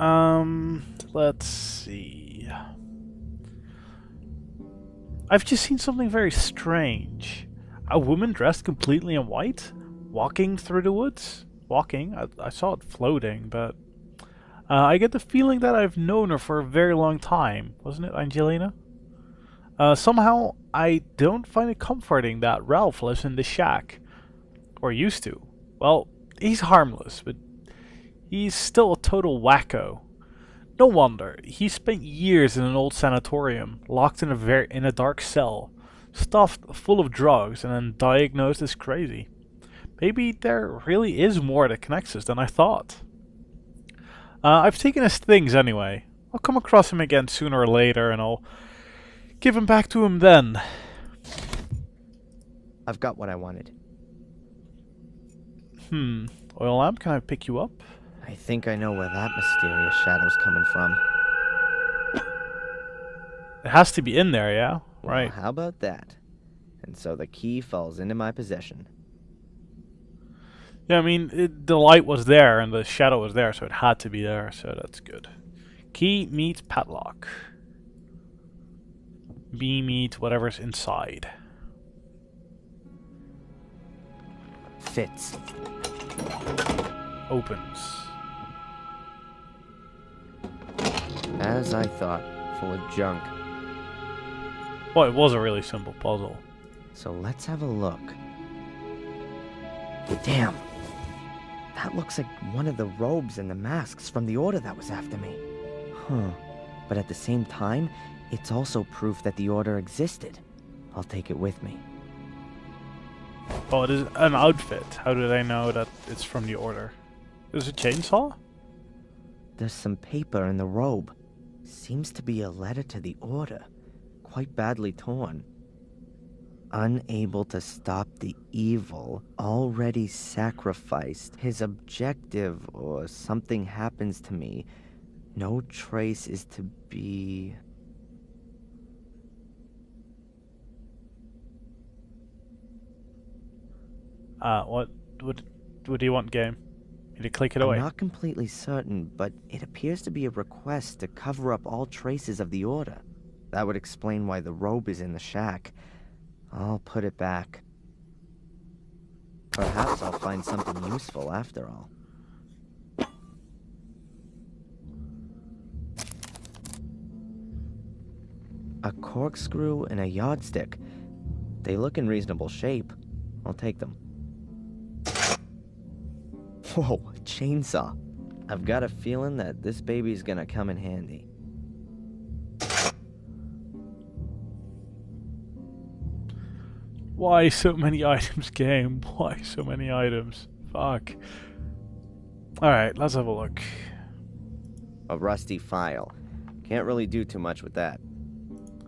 Let's see. I've just seen something very strange. A woman dressed completely in white, walking through the woods. Walking? I saw it floating, but... I get the feeling that I've known her for a very long time. Wasn't it, Angelina? Somehow, I don't find it comforting that Ralph lives in the shack. Or used to. Well, he's harmless, but he's still a total wacko. No wonder. He spent years in an old sanatorium, locked in a dark cell, stuffed full of drugs, and then diagnosed as crazy. Maybe there really is more that connects us than I thought. I've taken his things anyway. I'll come across him again sooner or later, and I'll give him back to him then. I've got what I wanted. Oil lamp, can I pick you up? I think I know where that mysterious shadow's coming from. It has to be in there, yeah? Right. Well, how about that? And so the key falls into my possession. Yeah, I mean, the light was there and the shadow was there, so it had to be there, so that's good. Key meets padlock. B meets whatever's inside. Fits. Opens. As I thought, full of junk. Well, it was a really simple puzzle. So let's have a look. Damn! That looks like one of the robes and the masks from the order that was after me. Huh. But at the same time, it's also proof that the order existed. I'll take it with me. Oh, it is an outfit. How do they know that it's from the order? Is it a chainsaw? There's some paper in the robe. Seems to be a letter to the order. Quite badly torn. Unable to stop the evil, already sacrificed. His objective, or something happens to me. No trace is to be... What do you want, game? You to click it away. I'm not completely certain, but it appears to be a request to cover up all traces of the order. That would explain why the robe is in the shack. I'll put it back. Perhaps I'll find something useful after all. A corkscrew and a yardstick. They look in reasonable shape. I'll take them. Whoa, a chainsaw. I've got a feeling that this baby's gonna come in handy. Why so many items, game? Why so many items? Fuck. Alright, let's have a look. A rusty file. Can't really do too much with that.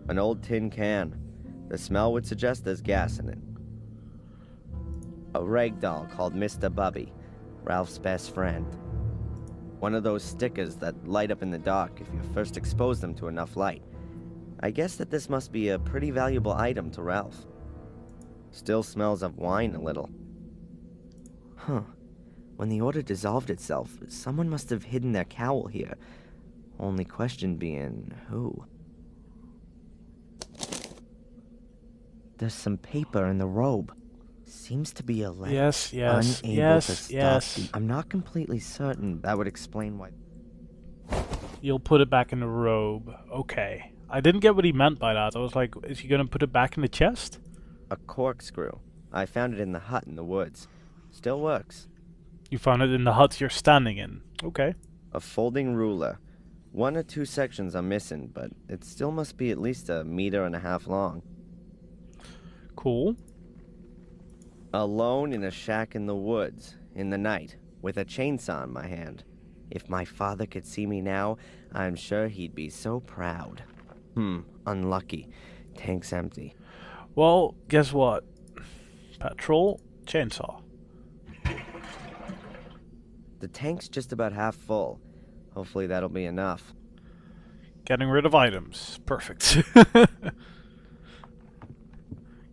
An old tin can. The smell would suggest there's gas in it. A rag doll called Mr. Bubby, Ralph's best friend. One of those stickers that light up in the dark if you first expose them to enough light. I guess that this must be a pretty valuable item to Ralph. Still smells of wine a little. Huh. When the order dissolved itself, someone must have hidden their cowl here. Only question being, who? There's some paper in the robe. Seems to be a letter. Yes. I'm not completely certain. That would explain why. You'll put it back in the robe. Okay. I didn't get what he meant by that. I was like, is he gonna put it back in the chest? A corkscrew. I found it in the hut in the woods. Still works. You found it in the hut you're standing in. Okay. A folding ruler. 1 or 2 sections are missing, but it still must be at least 1.5 meters long. Cool. Alone in a shack in the woods, in the night, with a chainsaw in my hand. If my father could see me now, I'm sure he'd be so proud. Unlucky. Tank's empty. Well, guess what? Petrol, chainsaw. The tank's just about half full. Hopefully that'll be enough. Getting rid of items. Perfect.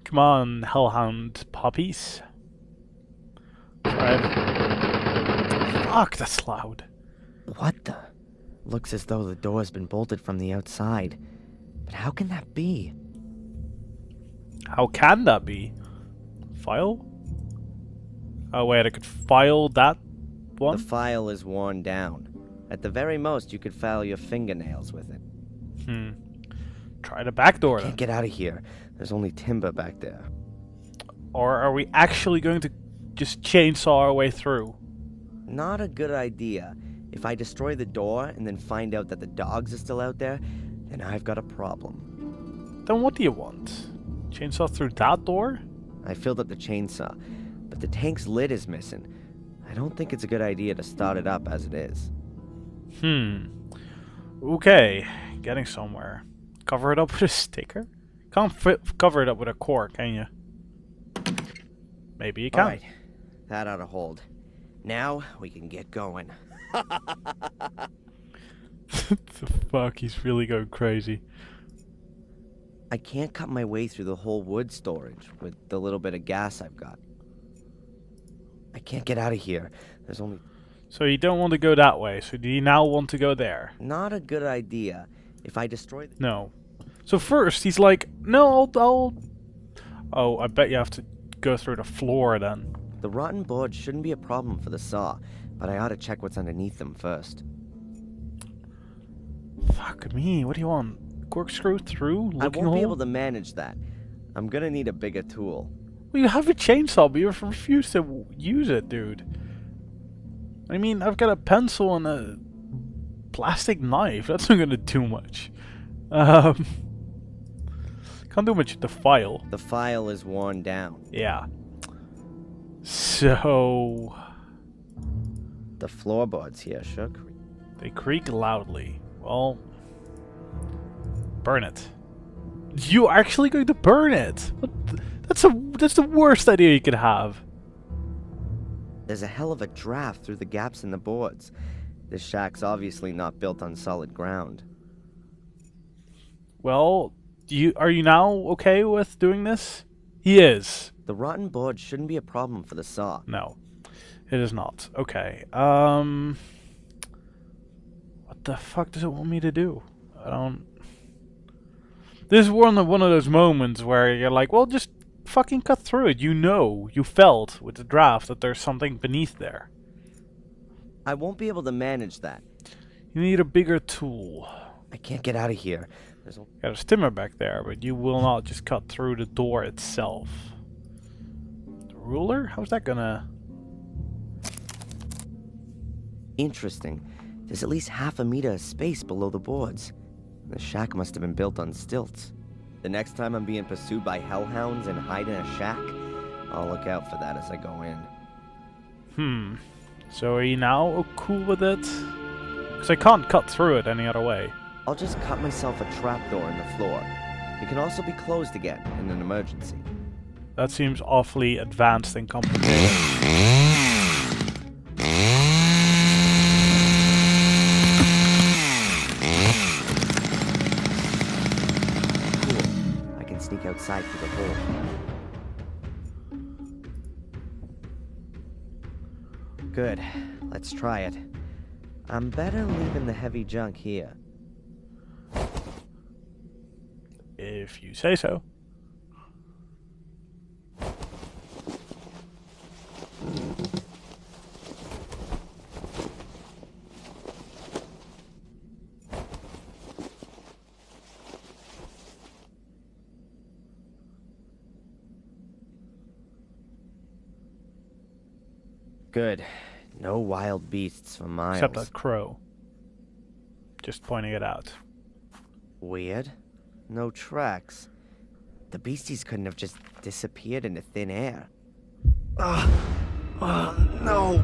Come on, hellhound puppies. Fred. Fuck, that's loud. What the? Looks as though the door's been bolted from the outside. But how can that be? How can that be? File? Oh wait, I could file that one? The file is worn down. At the very most, you could file your fingernails with it. Try the back door Can't then. get out of here. There's only timber back there. Or are we actually going to just chainsaw our way through? Not a good idea. If I destroy the door and then find out that the dogs are still out there, then I've got a problem. Then what do you want? Chainsaw through that door? I filled up the chainsaw, but the tank's lid is missing. I don't think it's a good idea to start it up as it is. Okay, getting somewhere. Cover it up with a sticker? Can't cover it up with a cork, can you? Maybe you can. Alright, that ought to hold. Now we can get going. The fuck, he's really going crazy. I can't cut my way through the whole wood storage with the little bit of gas I've got. I can't get out of here. There's only... So you don't want to go that way, so do you now want to go there? Not a good idea. If I destroy the... No. So first, he's like, no, I'll... Oh, I bet you have to go through the floor then. The rotten boards shouldn't be a problem for the saw, but I ought to check what's underneath them first. Fuck me, what do you want? Corkscrew through? I Looking won't be hole? able to manage that. I'm gonna need a bigger tool. Well, you have a chainsaw, but you refuse to use it, dude. I mean, I've got a pencil and a plastic knife. That's not gonna do much. Can't do much with the file. The file is worn down. Yeah. So... The floorboards here shook. They creak loudly. Well... Burn it. You're actually going to burn it? That's the worst idea you could have. There's a hell of a draft through the gaps in the boards. This shack's obviously not built on solid ground. Well, are you now okay with doing this? He is. The rotten board shouldn't be a problem for the saw. No, it is not. Okay. What the fuck does it want me to do? I don't... This is one of those moments where you're like, well, just fucking cut through it. You felt with the draft that there's something beneath there. I won't be able to manage that. You need a bigger tool. I can't get out of here. Got a stimmer back there, but you will not just cut through the door itself. The ruler? How's that gonna... Interesting. There's at least half a meter of space below the boards. The shack must have been built on stilts. The next time I'm being pursued by hellhounds and hide in a shack, I'll look out for that as I go in. So are you now cool with it? Because I can't cut through it any other way. I'll just cut myself a trapdoor in the floor. It can also be closed again in an emergency. That seems awfully advanced and complicated. I can sneak outside through the hole. Good. Let's try it. I'm better leaving the heavy junk here. If you say so. Good. No wild beasts for miles. Except that crow. Just pointing it out. Weird. No tracks. The beasties couldn't have just disappeared into thin air. No.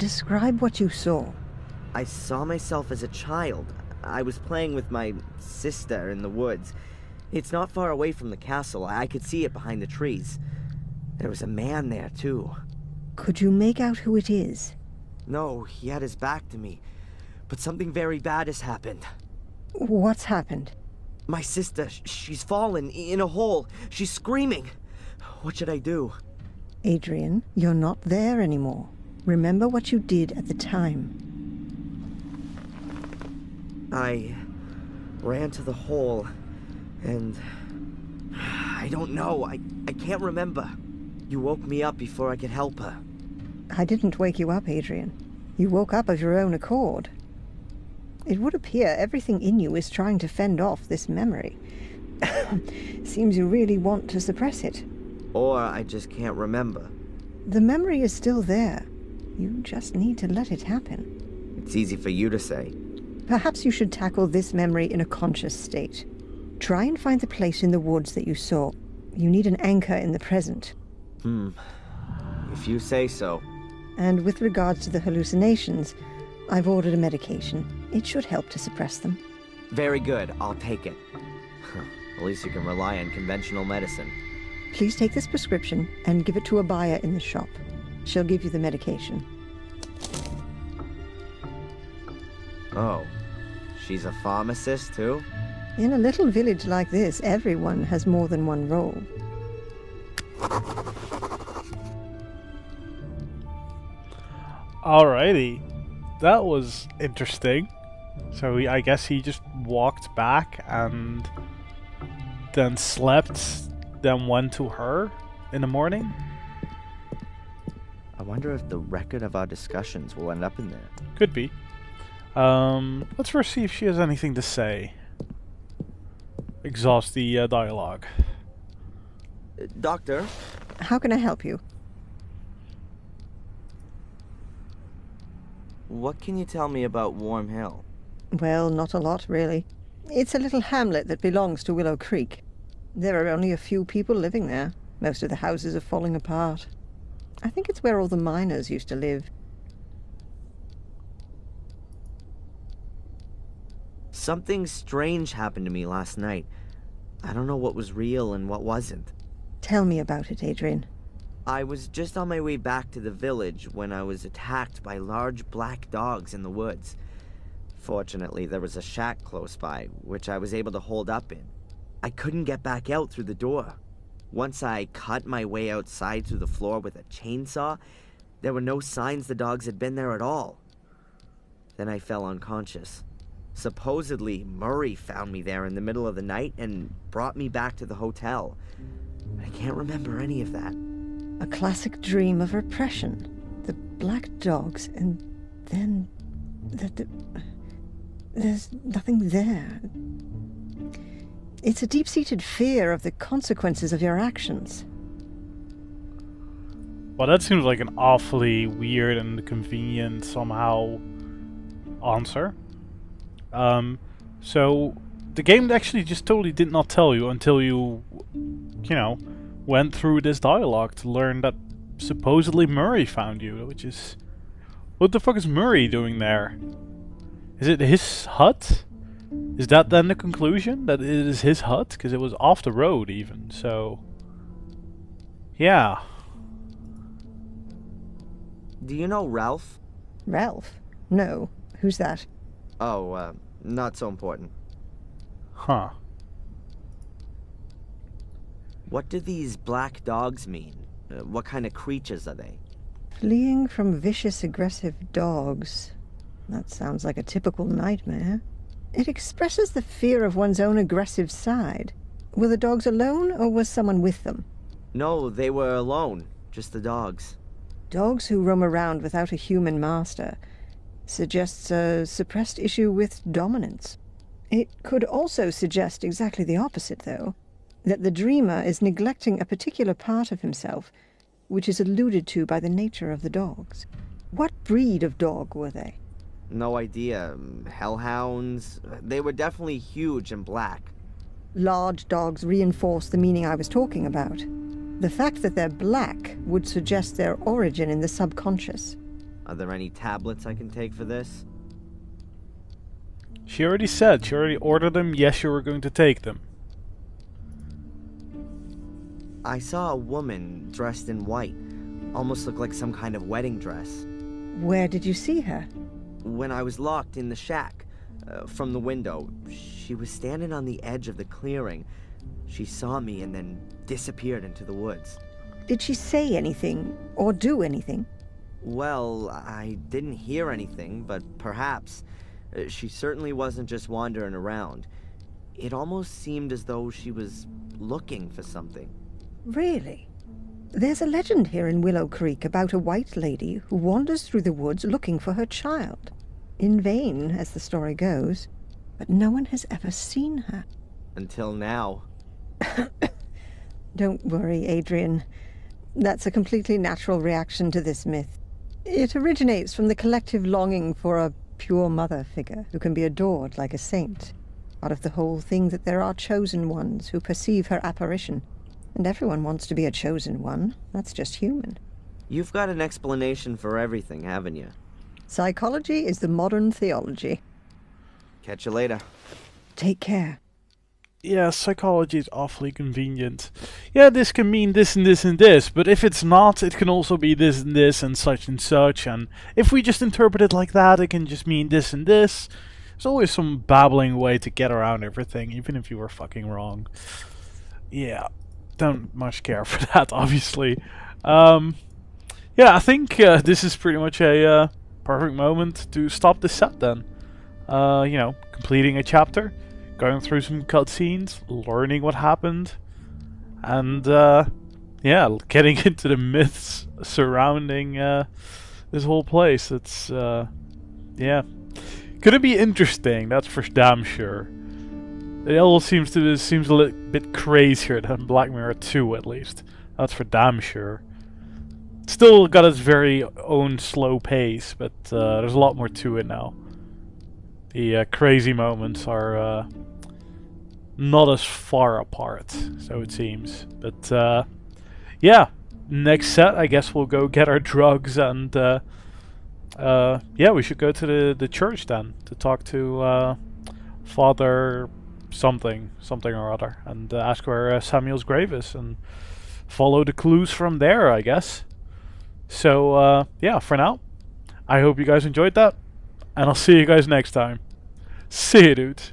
Describe what you saw. I saw myself as a child. I was playing with my sister in the woods. It's not far away from the castle. I could see it behind the trees. There was a man there, too. Could you make out who it is? No, he had his back to me. But something very bad has happened. What's happened? My sister, she's fallen in a hole. She's screaming. What should I do? Adrian, you're not there anymore. Remember what you did at the time. I ran to the hole, and I don't know. I can't remember. You woke me up before I could help her. I didn't wake you up, Adrian. You woke up of your own accord. It would appear everything in you is trying to fend off this memory. Seems you really want to suppress it. Or I just can't remember. The memory is still there. You just need to let it happen. It's easy for you to say. Perhaps you should tackle this memory in a conscious state. Try and find the place in the woods that you saw. You need an anchor in the present. If you say so. And with regards to the hallucinations, I've ordered a medication. It should help to suppress them. Very good. I'll take it. At least you can rely on conventional medicine. Please take this prescription and give it to a buyer in the shop. She'll give you the medication. Oh, she's a pharmacist too? In a little village like this, everyone has more than one role. Alrighty. That was interesting. So I guess he just walked back and then slept, then went to her in the morning? I wonder if the record of our discussions will end up in there. Could be. Let's first see if she has anything to say. Exhaust the dialogue. Doctor? How can I help you? What can you tell me about Warm Hill? Well, not a lot, really. It's a little hamlet that belongs to Willow Creek. There are only a few people living there. Most of the houses are falling apart. I think it's where all the miners used to live. Something strange happened to me last night. I don't know what was real and what wasn't. Tell me about it, Adrian. I was just on my way back to the village when I was attacked by large black dogs in the woods. Fortunately, there was a shack close by, which I was able to hold up in. I couldn't get back out through the door. Once I cut my way outside through the floor with a chainsaw, there were no signs the dogs had been there at all. Then I fell unconscious. Supposedly, Murray found me there in the middle of the night and brought me back to the hotel. I can't remember any of that. A classic dream of repression. The black dogs, and then... there's nothing there. It's a deep-seated fear of the consequences of your actions. Well, that seems like an awfully weird and convenient somehow answer. So the game actually just totally did not tell you until you know, went through this dialogue to learn that supposedly Murray found you, which is... What the fuck is Murray doing there? Is it his hut? Is that then the conclusion? That it is his hut? Because it was off the road even, so... Yeah. Do you know Ralph? Ralph? No. Who's that? Oh, not so important. Huh. What do these black dogs mean? What kind of creatures are they? Fleeing from vicious, aggressive dogs. That sounds like a typical nightmare. It expresses the fear of one's own aggressive side. Were the dogs alone, or was someone with them? No, they were alone. Just the dogs. Dogs who roam around without a human master suggests a suppressed issue with dominance. It could also suggest exactly the opposite, though. That the dreamer is neglecting a particular part of himself, which is alluded to by the nature of the dogs. What breed of dog were they? No idea. Hellhounds? They were definitely huge and black. Large dogs reinforce the meaning I was talking about. The fact that they're black would suggest their origin in the subconscious. Are there any tablets I can take for this? She already said, she already ordered them, yes you were going to take them. I saw a woman dressed in white. Almost looked like some kind of wedding dress. Where did you see her? When I was locked in the shack, from the window, she was standing on the edge of the clearing. She saw me and then disappeared into the woods. Did she say anything or do anything? Well, I didn't hear anything, but perhaps. She certainly wasn't just wandering around. It almost seemed as though she was looking for something. Really? There's a legend here in Willow Creek about a white lady who wanders through the woods looking for her child. In vain, as the story goes, but no one has ever seen her. Until now. Don't worry, Adrian. That's a completely natural reaction to this myth. It originates from the collective longing for a pure mother figure who can be adored like a saint. Out of the whole thing that there are chosen ones who perceive her apparition. And everyone wants to be a chosen one. That's just human. You've got an explanation for everything, haven't you? Psychology is the modern theology. Catch you later. Take care. Yeah, psychology is awfully convenient. Yeah, this can mean this and this and this, but if it's not, it can also be this and this and such, and if we just interpret it like that, it can just mean this and this. There's always some babbling way to get around everything, even if you were fucking wrong. Yeah, don't much care for that, obviously. Yeah, I think this is pretty much a perfect moment to stop the set then. You know, completing a chapter, going through some cutscenes, learning what happened, and yeah, getting into the myths surrounding this whole place. It's yeah, gonna be interesting. That's for damn sure. It all seems a little bit crazier than Black Mirror 2, at least. That's for damn sure. Still got its very own slow pace, but there's a lot more to it now. The crazy moments are not as far apart, so it seems. But yeah, next set I guess we'll go get our drugs and yeah, we should go to the church then to talk to Father something or other and ask where Samuel's grave is and follow the clues from there, I guess. So yeah, for now, I hope you guys enjoyed that, and I'll see you guys next time. See you, dudes.